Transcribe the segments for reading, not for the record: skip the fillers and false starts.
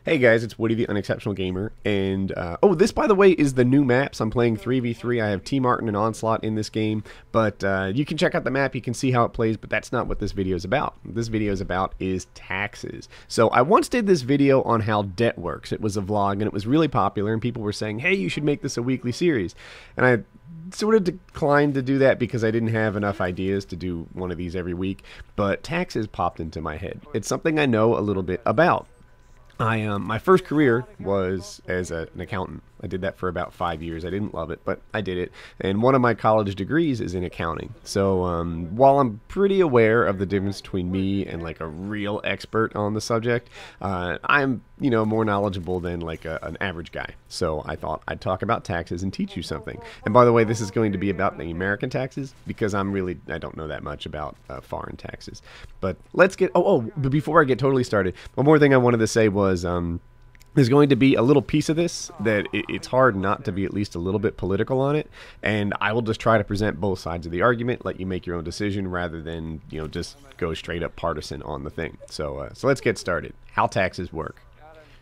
Hey guys, it's Woody the Unexceptional Gamer, and oh, this by the way is the new maps. I'm playing 3v3. I have T Martin and Onslaught in this game, but you can check out the map, you can see how it plays, but that's not what this video is about. What this video is about is taxes. So I once did this video on how debt works. It was a vlog, and it was really popular, and people were saying, hey, you should make this a weekly series. And I sort of declined to do that because I didn't have enough ideas to do one of these every week, but taxes popped into my head. It's something I know a little bit about. My first career was as an accountant. I did that for about 5 years. I didn't love it, but I did it. And one of my college degrees is in accounting. So while I'm pretty aware of the difference between me and like a real expert on the subject, I'm more knowledgeable than like an average guy. So I thought I'd talk about taxes and teach you something. And by the way, this is going to be about the American taxes because I don't know that much about foreign taxes. But let's get but before I get totally started, one more thing I wanted to say was there's going to be a little piece of this that it's hard not to be at least a little bit political on it, and I will just try to present both sides of the argument, let you make your own decision rather than just go straight up partisan on the thing. So let's get started. How taxes work.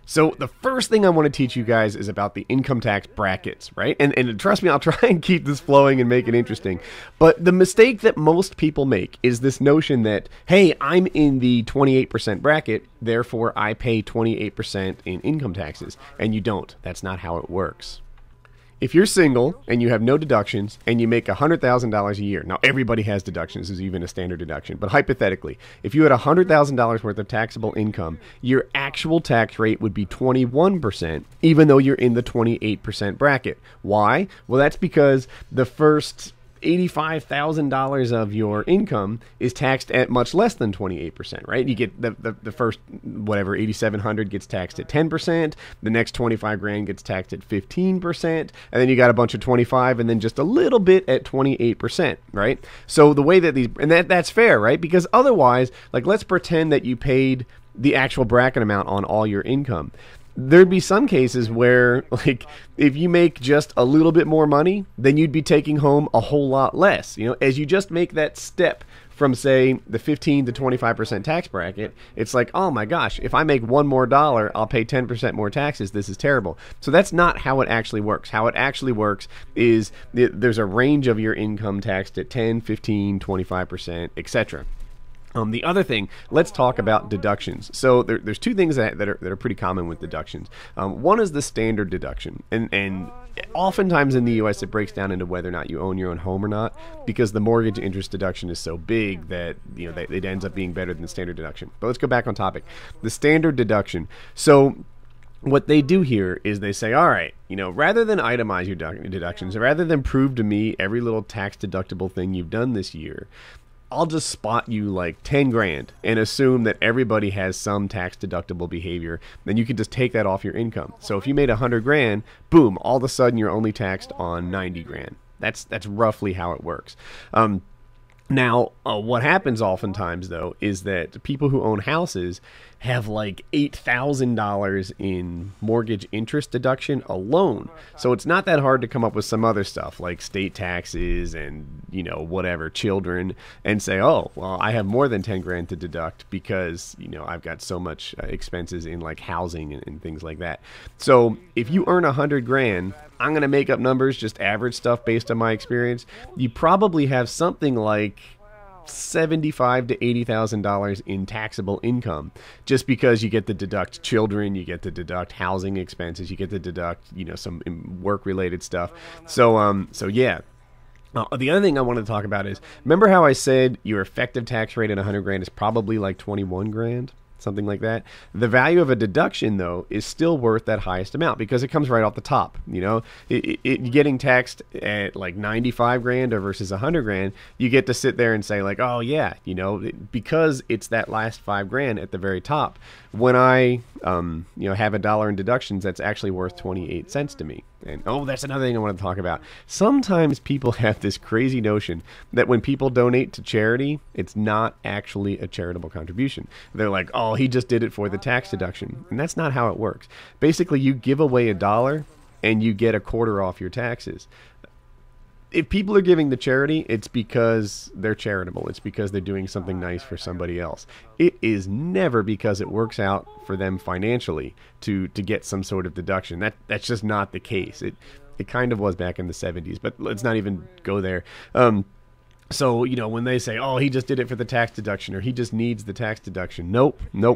So the first thing I want to teach you guys is about the income tax brackets, right? And trust me, I'll try and keep this flowing and make it interesting. But the mistake that most people make is this notion that, hey, I'm in the 28% bracket, therefore I pay 28% in income taxes. And you don't. That's not how it works. If you're single and you have no deductions and you make $100,000 a year, now everybody has deductions, there's even a standard deduction, but hypothetically, if you had $100,000 worth of taxable income, your actual tax rate would be 21%, even though you're in the 28% bracket. Why? Well, that's because the first $85,000 of your income is taxed at much less than 28%, right? You get the first, whatever, $8,700 gets taxed at 10%, the next 25 grand gets taxed at 15%, and then you got a bunch of 25 and then just a little bit at 28%, right? So the way that that's fair, right? Because otherwise, like, let's pretend that you paid the actual bracket amount on all your income. There'd be some cases where, like, if you make just a little bit more money, then you'd be taking home a whole lot less. As you just make that step from, say, the 15 to 25% tax bracket, it's like, oh my gosh, if I make $1 more, I'll pay 10% more taxes. This is terrible. So that's not how it actually works. How it actually works is there's a range of your income taxed at 10, 15, 25%, etc. The other thing, let's talk about deductions. So there's two things that are pretty common with deductions. One is the standard deduction, and oftentimes in the U.S. it breaks down into whether or not you own your own home or not, because the mortgage interest deduction is so big that it ends up being better than the standard deduction. But let's go back on topic. The standard deduction. So what they do here is they say, all right, rather than itemize your deductions, rather than prove to me every little tax deductible thing you've done this year, I'll just spot you like 10 grand and assume that everybody has some tax deductible behavior. Then you can just take that off your income. So if you made 100 grand, boom, all of a sudden you're only taxed on 90 grand. That's roughly how it works. Now, what happens oftentimes, though, is that people who own houses have like $8,000 in mortgage interest deduction alone. So it's not that hard to come up with some other stuff like state taxes and, whatever, children, and say, oh, well, I have more than 10 grand to deduct because, I've got so much expenses in like housing and things like that. So if you earn 100 grand, I'm going to make up numbers, just average stuff based on my experience. You probably have something like $75,000 to $80,000 in taxable income, just because you get to deduct children, you get to deduct housing expenses, you get to deduct some work-related stuff. So yeah. The other thing I wanted to talk about is, remember how I said your effective tax rate at 100 grand is probably like 21 grand? Something like that. The value of a deduction, though, is still worth that highest amount because it comes right off the top. Getting taxed at like 95 grand or versus 100 grand, you get to sit there and say like, oh yeah, because it's that last 5 grand at the very top. When I, have $1 in deductions, that's actually worth 28 cents to me. And that's another thing I want to talk about. Sometimes people have this crazy notion that when people donate to charity, it's not actually a charitable contribution. They're like, oh, he just did it for the tax deduction. And that's not how it works. Basically, you give away $1 and you get a quarter off your taxes. if people are giving to charity, it's because they're charitable. It's because they're doing something nice for somebody else. It is never because it works out for them financially to get some sort of deduction. That's just not the case. It kind of was back in the 70s, but let's not even go there. So, you know, when they say, oh, he just did it for the tax deduction, or he just needs the tax deduction. Nope. You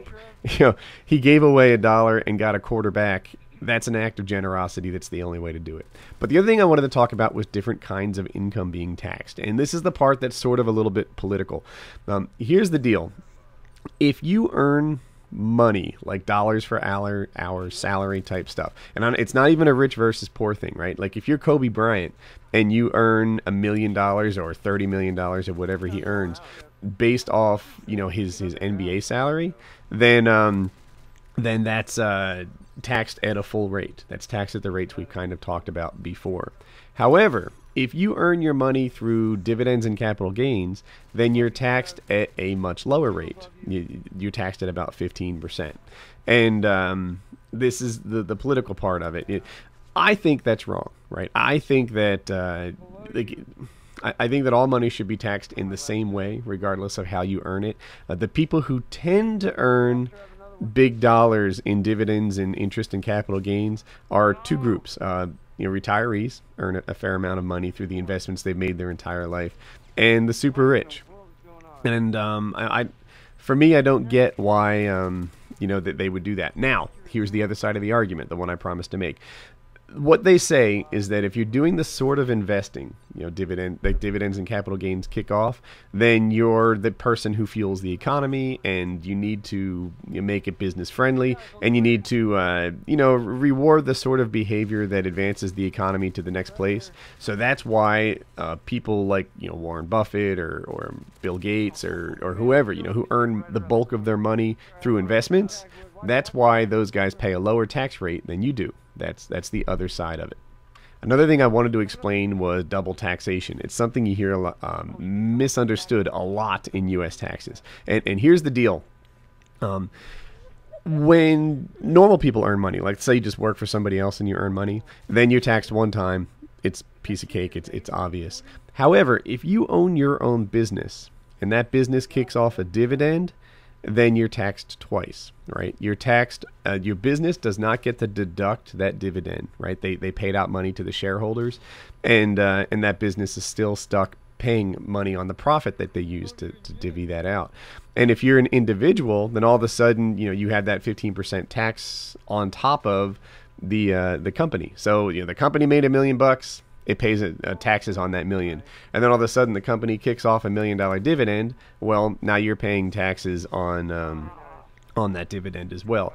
know, he gave away $1 and got a quarter back. That's an act of generosity. That's the only way to do it. But the other thing I wanted to talk about was different kinds of income being taxed. And this is the part that's sort of a little bit political. Here's the deal. If you earn money, like dollars for hour salary type stuff, and it's not even a rich versus poor thing, right? Like if you're Kobe Bryant and you earn $1 million or $30 million or whatever he earns based off, you know, his NBA salary, then that's taxed at a full rate. That's taxed at the rates we've kind of talked about before. However, if you earn your money through dividends and capital gains, then you're taxed at a much lower rate. You're taxed at about 15%. And this is the political part of it. I think that's wrong, right? I think that I think that all money should be taxed in the same way, regardless of how you earn it. The people who tend to earn big dollars in dividends and interest and capital gains are two groups. You know, retirees earn a fair amount of money through the investments they've made their entire life, and the super rich. And for me, I don't get why you know, that they would do that. Now, here's the other side of the argument, the one I promised to make. What they say is that if you're doing the sort of investing, you know, dividends and capital gains kick off, then you're the person who fuels the economy, and you need to make it business friendly, and you need to, you know, reward the sort of behavior that advances the economy to the next place. So that's why people like, you know, Warren Buffett or Bill Gates or whoever, you know, who earn the bulk of their money through investments, that's why those guys pay a lower tax rate than you do. That's the other side of it. Another thing I wanted to explain was double taxation. It's something you hear a lot, misunderstood a lot in U.S. taxes. And here's the deal. When normal people earn money, like say you just work for somebody else and you earn money, then you're taxed one time. It's a piece of cake. It's obvious. However, if you own your own business and that business kicks off a dividend, then you're taxed twice, right? You're taxed, your business does not get to deduct that dividend, right? They paid out money to the shareholders, and that business is still stuck paying money on the profit that they used to divvy that out. And if you're an individual, then all of a sudden, you know, you have that 15% tax on top of the company. So, you know, the company made $1 million. It pays taxes on that $1 million, and then all of a sudden the company kicks off $1 million dividend. Well, now you're paying taxes on that dividend as well.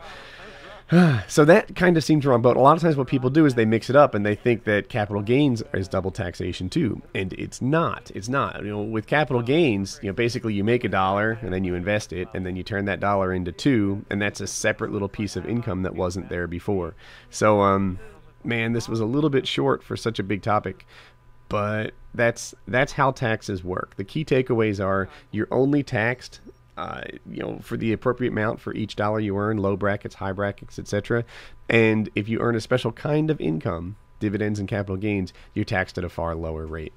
So that kind of seems wrong. But a lot of times what people do is they mix it up and they think that capital gains is double taxation too, and it's not. It's not. You know, with capital gains, you know, basically you make $1 and then you invest it, and then you turn that dollar into $2, and that's a separate little piece of income that wasn't there before. So man, this was a little bit short for such a big topic, but that's how taxes work. The key takeaways are you're only taxed, you know, for the appropriate amount for each dollar you earn, low brackets, high brackets, etc. And if you earn a special kind of income, dividends and capital gains, you're taxed at a far lower rate.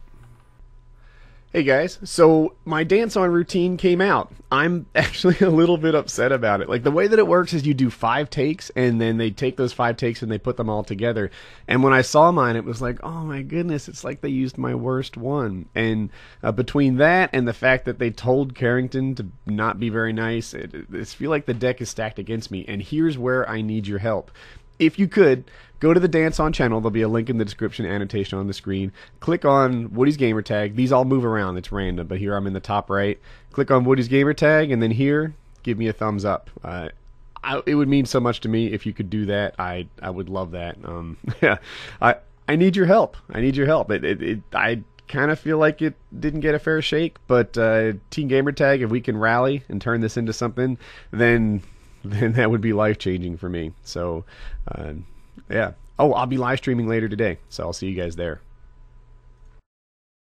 Hey guys, so my dance-on routine came out. I'm actually a little bit upset about it. Like, the way that it works is you do 5 takes, and then they take those 5 takes and they put them all together. And when I saw mine, it was like, oh my goodness, it's like they used my worst one. And between that and the fact that they told Carrington to not be very nice, I feel like the deck is stacked against me. And here's where I need your help. If you could, go to the Dance On channel. There'll be a link in the description annotation on the screen. Click on Woody's Gamertag. These all move around. It's random, but here I'm in the top right. Click on Woody's Gamertag, and then here, give me a thumbs up. It would mean so much to me if you could do that. I would love that. Yeah, I need your help. I need your help. I kind of feel like it didn't get a fair shake, but Team Gamertag, if we can rally and turn this into something, then that would be life-changing for me. So, yeah. Oh, I'll be live streaming later today, so I'll see you guys there.